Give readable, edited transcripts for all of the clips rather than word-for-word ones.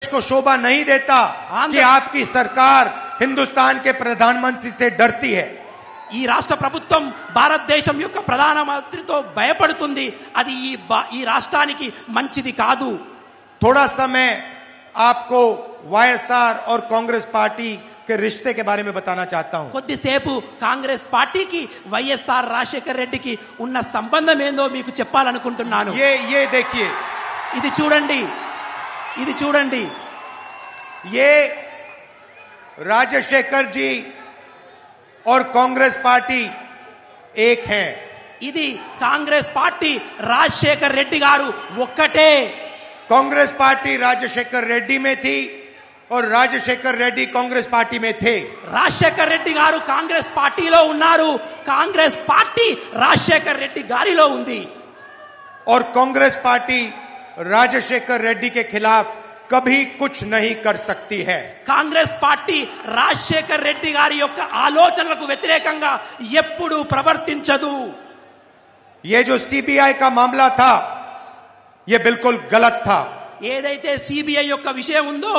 को शोभा नहीं देता कि आपकी सरकार हिंदुस्तान के प्रधानमंत्री से डरती है। ఈ రాష్ట్ర ప్రభుత్వం భారతదేశం యొక్క ప్రధానమంత్రితో భయపడుతుంది. అది ఈ రాష్ట్రానికి మంచిది కాదు. थोड़ा समय आपको वाईएसआर और कांग्रेस पार्टी के रिश्ते के बारे में बताना चाहता हूं. కొద్దిసేపు కాంగ్రెస్ పార్టీకి వైఎస్ఆర్ రాజశేఖర్ రెడ్డికి ఉన్న సంబంధం ఏందో మీకు చెప్పాలనుకుంటున్నాను. ये देखिए, ఇది చూడండి, ఇది చూడండి. ये राजशेखर जी और कांग्रेस पार्टी एक हैं. ఇది కాంగ్రెస్ పార్టీ రాజశేఖర్ రెడ్డి గారు ఒక్కటే. कांग्रेस पार्टी राजशेखर रेड्डी में थी और राजशेखर रेड्डी कांग्रेस पार्टी में थे. రాజశేఖర్ రెడ్డి గారు కాంగ్రెస్ పార్టీలో ఉన్నారు, కాంగ్రెస్ పార్టీ రాజశేఖర్ రెడ్డి గారిలో ఉంది. और कांग्रेस पार्टी राजशेखर रेड्डी के खिलाफ कभी कुछ नहीं कर सकती है. కాంగ్రెస్ పార్టీ రాజశేఖర్ రెడ్డి గారి యొక్క ఆలోచనలకు వ్యతిరేకంగా ఎప్పుడూ ప్రవర్తించదు. ये जो सीबीआई का मामला था, ये बिल्कुल गलत था. ఏదైతే సిబిఐ యొక్క విషయం ఉందో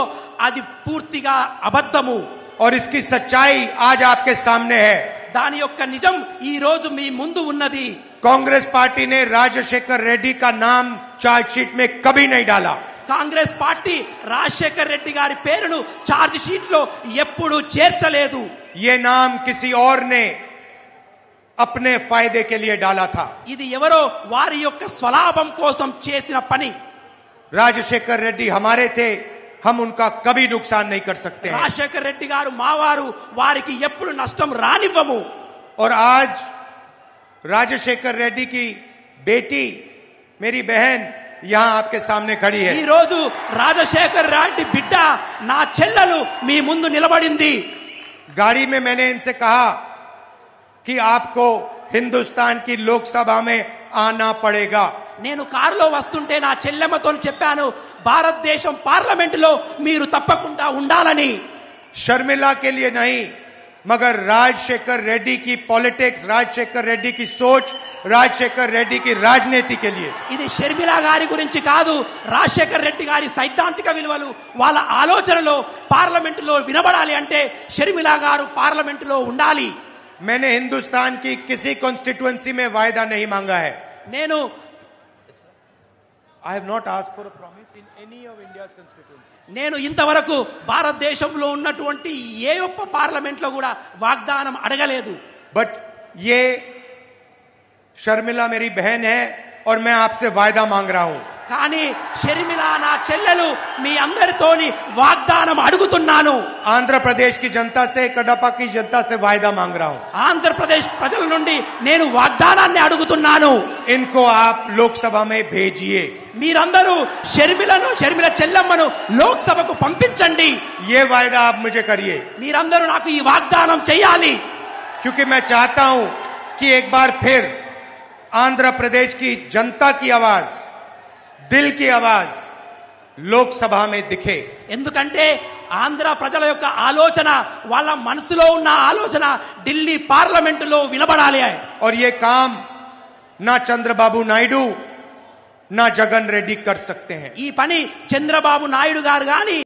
అది పూర్తిగా అబద్ధము. और इसकी सच्चाई आज आपके सामने है. దాని యొక్క నిజం ఈ రోజు మీ ముందు ఉన్నది. कांग्रेस पार्टी ने राजशेखर रेड्डी का नाम चार्जशीट में कभी नहीं डाला. కాంగ్రెస్ పార్టీ రాజశేఖర్ రెడ్డి గారి పేరును ఛార్జ్ షీట్ లో ఎప్పుడు చేర్చలేదు. ये नाम किसी और ने अपने फायदे के लिए डाला था. ఇది ఎవరో వారి యొక్క స్వలాభం కోసం చేసిన పని. राजशेखर रेड्डी हमारे थे, हम उनका कभी नुकसान नहीं कर सकते हैं. రాజశేఖర్ రెడ్డి గారు మావారు, వారికి ఎప్పుడు నష్టం రానివ్వము. और आज राजशेखर रेड्डी की बेटी, मेरी बहन यहां आपके सामने खड़ी है. ఈ రోజు రాజశేఖర్ రెడ్డి బిడ్డ నా చెల్లెలు మీ ముందు నిలబడింది. गाड़ी में मैंने इनसे कहा कि आपको हिंदुस्तान की लोकसभा में आना पड़ेगा. నేను కారులో వస్తుంటే నా చెల్లెమ్మతో చెప్పాను, భారతదేశం పార్లమెంటులో మీరు తప్పకుండా ఉండాలని. शर्मिला के लिए नहीं, मगर राजशेखर रेड्डी की पॉलिटिक्स, राजशेखर रेड्डी की सोच, राजशेखर रेड्डी की राजनीति के लिए. ఇది షర్మిల గారి గురించి కాదు, రాజశేఖర్ రెడ్డి గారి సైద్ధాంతిక విలువలు వాళ్ళ ఆలోచనలో పార్లమెంటులో వినబడాలి అంటే షర్మిల గారు పార్లమెంటులో ఉండాలి. मैंने हिंदुस्तान की किसी कॉन्स्टिट्यूएंसी में वायदा नहीं मांगा है. నేను I have not asked for a promise in any of India's constituency. నేను ఇంతవరకు భారతదేశంలో ఉన్నటువంటి ఏ ఒక్క పార్లమెంట్ లో కూడా వాగ్దానం అడగలేదు. बट ये शर्मिला मेरी बहन है और मैं आपसे वायदा मांग रहा हूं. కానీ షర్మిల నా చెల్లెలు, మీ అందరితోని వాగ్దానం అడుగుతున్నాను. आंध्र प्रदेश की जनता से, कडपा की जनता से वायदा मांग रहा हूं. ఆంధ్రప్రదేశ్ ప్రజల నుండి నేను వాగ్దానాన్ని అడుగుతున్నాను. इनको आप लोकसभा में भेजिए. మీరందరూ షర్మిల చెల్లెమ్మను లోక్సభకు పంపించండి. ये वायदा आप मुझे करिए, మీరందరూ నాకు ఈ వాగ్దానం చేయాలి. क्योंकि मैं चाहता हूं कि एक बार फिर आंध्र प्रदेश की जनता की आवाज, दिल की आवाज लोकसभा में दिखे. ఎందుకంటే ఆంధ్ర ప్రజల యొక్క ఆలోచన, వాళ్ళ మనసులో ఉన్న ఆలోచన ఢిల్లీ పార్లమెంటులో వినబడాలి. और ये काम ना चंद्रबाबू नायडू ना जगन रेड्डी कर सकते हैं. ఈ పని చంద్రబాబు నాయుడు గారు గాని